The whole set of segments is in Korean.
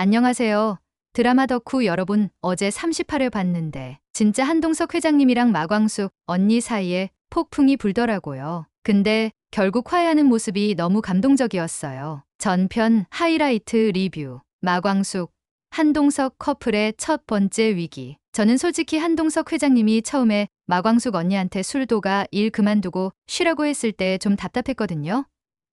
안녕하세요. 드라마 덕후 여러분, 어제 38회 봤는데 진짜 한동석 회장님이랑 마광숙 언니 사이에 폭풍이 불더라고요. 근데 결국 화해하는 모습이 너무 감동적이었어요. 전편 하이라이트 리뷰. 마광숙, 한동석 커플의 첫 번째 위기. 저는 솔직히 한동석 회장님이 처음에 마광숙 언니한테 술도가 일 그만두고 쉬라고 했을 때 좀 답답했거든요.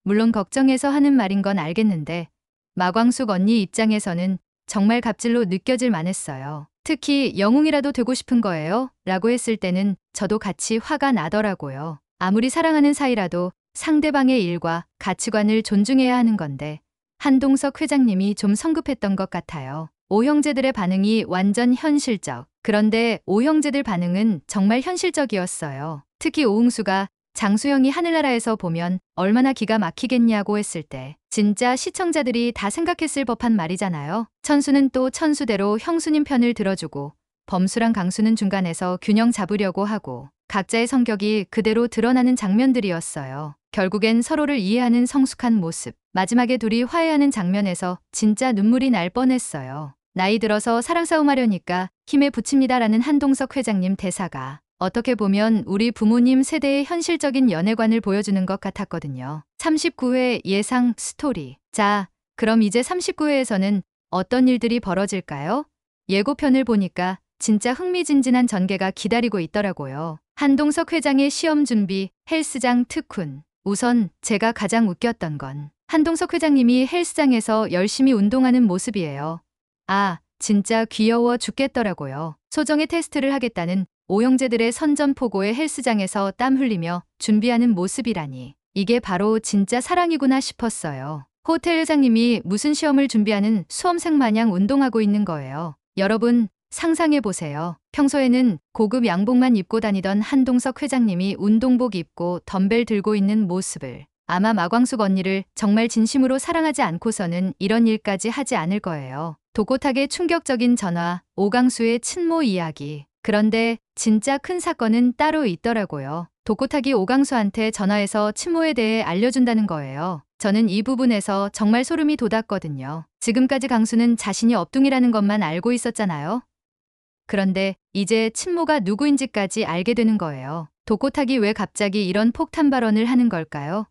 물론 걱정해서 하는 말인 건 알겠는데 마광숙 언니 입장에서는 정말 갑질로 느껴질 만했어요. 특히 영웅이라도 되고 싶은 거예요? 라고 했을 때는 저도 같이 화가 나더라고요. 아무리 사랑하는 사이라도 상대방의 일과 가치관을 존중해야 하는 건데 한동석 회장님이 좀 성급했던 것 같아요. 오형제들의 반응이 완전 현실적. 그런데 오형제들 반응은 정말 현실적이었어요. 특히 오흥수가 장수영이 하늘나라에서 보면 얼마나 기가 막히겠냐고 했을 때 진짜 시청자들이 다 생각했을 법한 말이잖아요. 천수는 또 천수대로 형수님 편을 들어주고 범수랑 강수는 중간에서 균형 잡으려고 하고 각자의 성격이 그대로 드러나는 장면들이었어요. 결국엔 서로를 이해하는 성숙한 모습. 마지막에 둘이 화해하는 장면에서 진짜 눈물이 날 뻔했어요. 나이 들어서 사랑 싸움하려니까 힘에 부칩니다라는 한동석 회장님 대사가 어떻게 보면 우리 부모님 세대의 현실적인 연애관을 보여주는 것 같았거든요. 39회 예상 스토리. 자, 그럼 이제 39회에서는 어떤 일들이 벌어질까요? 예고편을 보니까 진짜 흥미진진한 전개가 기다리고 있더라고요. 한동석 회장의 시험 준비, 헬스장 특훈. 우선 제가 가장 웃겼던 건 한동석 회장님이 헬스장에서 열심히 운동하는 모습이에요. 아, 진짜 귀여워 죽겠더라고요. 소정의 테스트를 하겠다는 오형제들의 선전포고의 헬스장에서 땀 흘리며 준비하는 모습이라니. 이게 바로 진짜 사랑이구나 싶었어요. 호텔 회장님이 무슨 시험을 준비하는 수험생 마냥 운동하고 있는 거예요. 여러분, 상상해보세요. 평소에는 고급 양복만 입고 다니던 한동석 회장님이 운동복 입고 덤벨 들고 있는 모습을. 아마 마광숙 언니를 정말 진심으로 사랑하지 않고서는 이런 일까지 하지 않을 거예요. 도곳하게 충격적인 전화, 오강수의 친모 이야기. 그런데 진짜 큰 사건은 따로 있더라고요. 도코타기 오강수한테 전화해서 친모에 대해 알려준다는 거예요. 저는 이 부분에서 정말 소름이 돋았거든요. 지금까지 강수는 자신이 업둥이라는 것만 알고 있었잖아요. 그런데 이제 친모가 누구인지까지 알게 되는 거예요. 도코타기 왜 갑자기 이런 폭탄 발언을 하는 걸까요?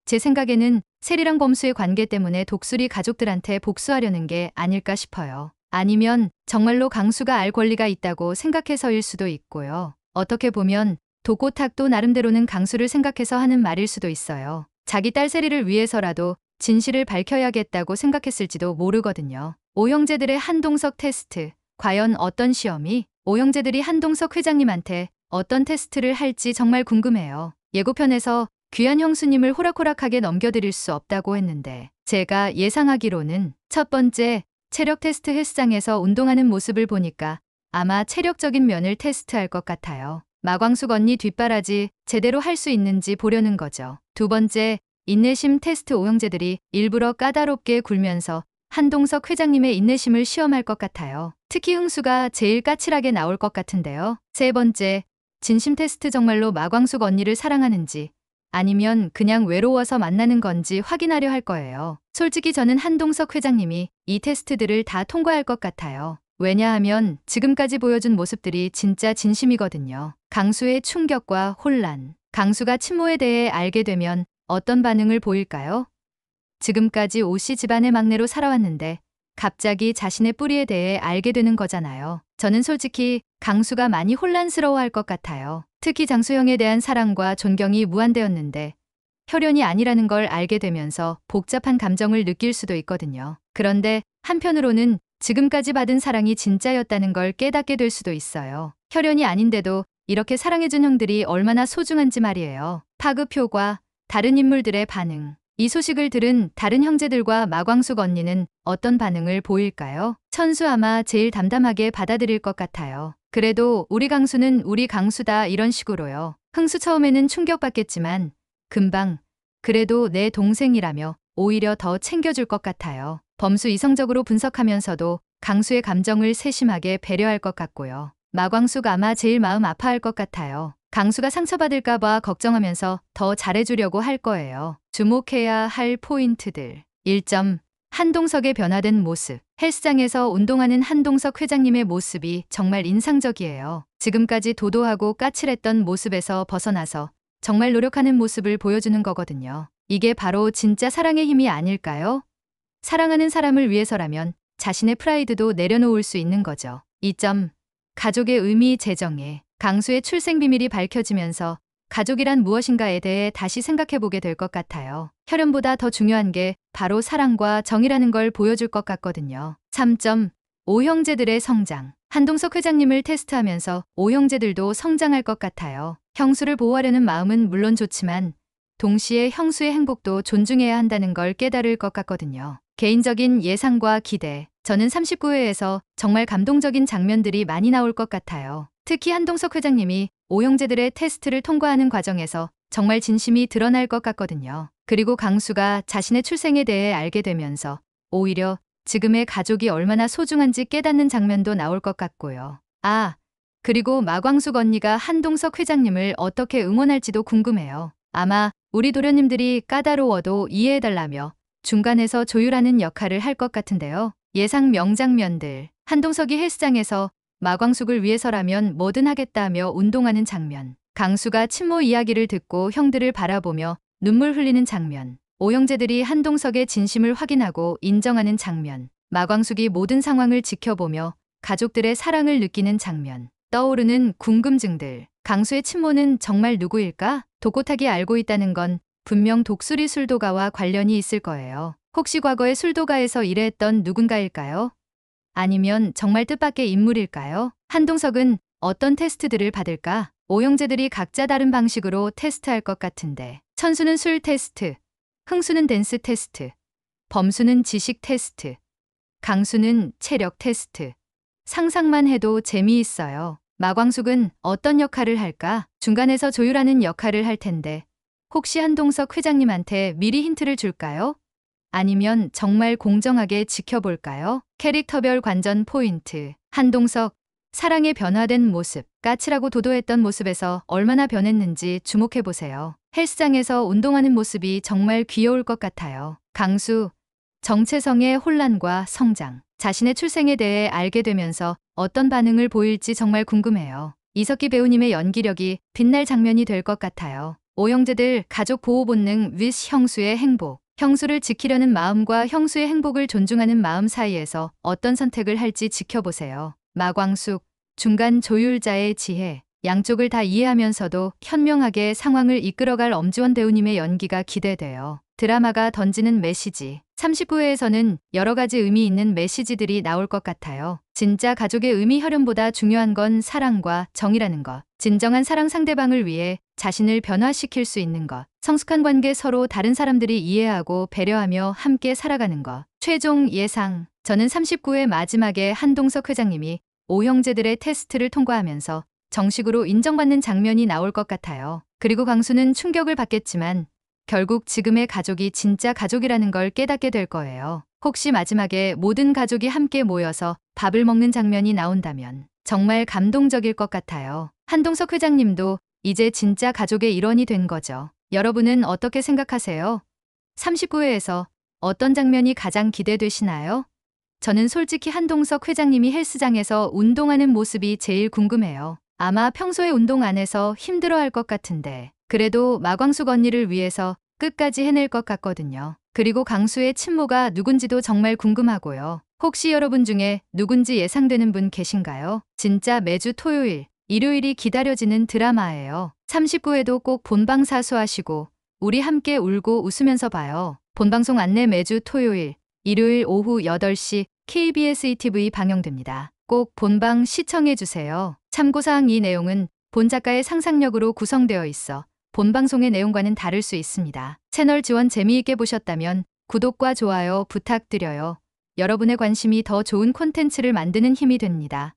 제 생각에는 세리랑 범수의 관계 때문에 독수리 가족들한테 복수하려는 게 아닐까 싶어요. 아니면 정말로 강수가 알 권리가 있다고 생각해서일 수도 있고요. 어떻게 보면 도코탁도 나름대로는 강수를 생각해서 하는 말일 수도 있어요. 자기 딸 세리를 위해서라도 진실을 밝혀야겠다고 생각했을지도 모르거든요. 오형제들의 한동석 테스트. 과연 어떤 시험이? 오형제들이 한동석 회장님한테 어떤 테스트를 할지 정말 궁금해요. 예고편에서 귀한 형수님을 호락호락하게 넘겨드릴 수 없다고 했는데 제가 예상하기로는 첫 번째, 체력 테스트 헬스장에서 운동하는 모습을 보니까 아마 체력적인 면을 테스트할 것 같아요. 마광숙 언니 뒷바라지 제대로 할 수 있는지 보려는 거죠. 두 번째, 인내심 테스트. 오형제들이 일부러 까다롭게 굴면서 한동석 회장님의 인내심을 시험할 것 같아요. 특히 흥수가 제일 까칠하게 나올 것 같은데요. 세 번째, 진심 테스트. 정말로 마광숙 언니를 사랑하는지 아니면 그냥 외로워서 만나는 건지 확인하려 할 거예요. 솔직히 저는 한동석 회장님이 이 테스트들을 다 통과할 것 같아요. 왜냐하면 지금까지 보여준 모습들이 진짜 진심이거든요. 강수의 충격과 혼란. 강수가 친모에 대해 알게 되면 어떤 반응을 보일까요? 지금까지 오씨 집안의 막내로 살아왔는데 갑자기 자신의 뿌리에 대해 알게 되는 거잖아요. 저는 솔직히 강수가 많이 혼란스러워할 것 같아요. 특히 장수영에 대한 사랑과 존경이 무한대였는데 혈연이 아니라는 걸 알게 되면서 복잡한 감정을 느낄 수도 있거든요. 그런데 한편으로는 지금까지 받은 사랑이 진짜였다는 걸 깨닫게 될 수도 있어요. 혈연이 아닌데도 이렇게 사랑해준 형들이 얼마나 소중한지 말이에요. 파급효과, 다른 인물들의 반응. 이 소식을 들은 다른 형제들과 마광숙 언니는 어떤 반응을 보일까요? 천수 아마 제일 담담하게 받아들일 것 같아요. 그래도 우리 강수는 우리 강수다 이런 식으로요. 흥수 처음에는 충격받겠지만 금방 그래도 내 동생이라며 오히려 더 챙겨줄 것 같아요. 범수 이성적으로 분석하면서도 강수의 감정을 세심하게 배려할 것 같고요. 마광숙 아마 제일 마음 아파할 것 같아요. 강수가 상처받을까봐 걱정하면서 더 잘해주려고 할 거예요. 주목해야 할 포인트들. 1점. 한동석의 변화된 모습. 헬스장에서 운동하는 한동석 회장님의 모습이 정말 인상적이에요. 지금까지 도도하고 까칠했던 모습에서 벗어나서 정말 노력하는 모습을 보여주는 거거든요. 이게 바로 진짜 사랑의 힘이 아닐까요? 사랑하는 사람을 위해서라면 자신의 프라이드도 내려놓을 수 있는 거죠. 2점. 가족의 의미 재정에. 강수의 출생 비밀이 밝혀지면서 가족이란 무엇인가에 대해 다시 생각해보게 될 것 같아요. 혈연보다 더 중요한 게 바로 사랑과 정이라는 걸 보여줄 것 같거든요. 3점. 오형제들의 성장. 한동석 회장님을 테스트하면서 오형제들도 성장할 것 같아요. 형수를 보호하려는 마음은 물론 좋지만 동시에 형수의 행복도 존중해야 한다는 걸 깨달을 것 같거든요. 개인적인 예상과 기대. 저는 39회에서 정말 감동적인 장면들이 많이 나올 것 같아요. 특히 한동석 회장님이 오형제들의 테스트를 통과하는 과정에서 정말 진심이 드러날 것 같거든요. 그리고 강수가 자신의 출생에 대해 알게 되면서 오히려 지금의 가족이 얼마나 소중한지 깨닫는 장면도 나올 것 같고요. 그리고 마광숙 언니가 한동석 회장님을 어떻게 응원할지도 궁금해요. 아마 우리 도련님들이 까다로워도 이해해달라며 중간에서 조율하는 역할을 할 것 같은데요. 예상 명장면들. 한동석이 헬스장에서 마광숙을 위해서라면 뭐든 하겠다며 운동하는 장면. 강수가 친모 이야기를 듣고 형들을 바라보며 눈물 흘리는 장면. 오형제들이 한동석의 진심을 확인하고 인정하는 장면. 마광숙이 모든 상황을 지켜보며 가족들의 사랑을 느끼는 장면. 떠오르는 궁금증들. 강수의 친모는 정말 누구일까? 독고탁이 알고 있다는 건 분명 독수리 술도가와 관련이 있을 거예요. 혹시 과거의 술도가에서 일했던 누군가일까요? 아니면 정말 뜻밖의 인물일까요? 한동석은 어떤 테스트들을 받을까? 오형제들이 각자 다른 방식으로 테스트할 것 같은데. 천수는 술 테스트, 흥수는 댄스 테스트, 범수는 지식 테스트, 강수는 체력 테스트. 상상만 해도 재미있어요. 마광숙은 어떤 역할을 할까? 중간에서 조율하는 역할을 할 텐데 혹시 한동석 회장님한테 미리 힌트를 줄까요? 아니면 정말 공정하게 지켜볼까요? 캐릭터별 관전 포인트. 한동석, 사랑의 변화된 모습. 까칠하고 도도했던 모습에서 얼마나 변했는지 주목해보세요. 헬스장에서 운동하는 모습이 정말 귀여울 것 같아요. 강수, 정체성의 혼란과 성장. 자신의 출생에 대해 알게 되면서 어떤 반응을 보일지 정말 궁금해요. 이석기 배우님의 연기력이 빛날 장면이 될 것 같아요. 오형제들 가족 보호 본능 with 형수의 행복. 형수를 지키려는 마음과 형수의 행복을 존중하는 마음 사이에서 어떤 선택을 할지 지켜보세요. 마광숙, 중간 조율자의 지혜. 양쪽을 다 이해하면서도 현명하게 상황을 이끌어갈 엄지원 배우님의 연기가 기대돼요. 드라마가 던지는 메시지. 39회에서는 여러 가지 의미 있는 메시지들이 나올 것 같아요. 진짜 가족의 의미 혈연보다 중요한 건 사랑과 정이라는 것. 진정한 사랑 상대방을 위해 자신을 변화시킬 수 있는 것. 성숙한 관계 서로 다른 사람들이 이해하고 배려하며 함께 살아가는 것. 최종 예상. 저는 39회 마지막에 한동석 회장님이 오형제들의 테스트를 통과하면서 정식으로 인정받는 장면이 나올 것 같아요. 그리고 강수는 충격을 받겠지만 결국 지금의 가족이 진짜 가족이라는 걸 깨닫게 될 거예요. 혹시 마지막에 모든 가족이 함께 모여서 밥을 먹는 장면이 나온다면 정말 감동적일 것 같아요. 한동석 회장님도 이제 진짜 가족의 일원이 된 거죠. 여러분은 어떻게 생각하세요? 39회에서 어떤 장면이 가장 기대되시나요? 저는 솔직히 한동석 회장님이 헬스장에서 운동하는 모습이 제일 궁금해요. 아마 평소에 운동 안 해서 힘들어할 것 같은데 그래도 마광숙 언니를 위해서 끝까지 해낼 것 같거든요. 그리고 강수의 친모가 누군지도 정말 궁금하고요. 혹시 여러분 중에 누군지 예상되는 분 계신가요? 진짜 매주 토요일, 일요일이 기다려지는 드라마예요. 39회도 꼭 본방 사수하시고 우리 함께 울고 웃으면서 봐요. 본방송 안내 매주 토요일, 일요일 오후 8시 KBS ETV 방영됩니다. 꼭 본방 시청해주세요. 참고사항 이 내용은 본 작가의 상상력으로 구성되어 있어 본 방송의 내용과는 다를 수 있습니다. 채널 지원 재미있게 보셨다면 구독과 좋아요 부탁드려요. 여러분의 관심이 더 좋은 콘텐츠를 만드는 힘이 됩니다.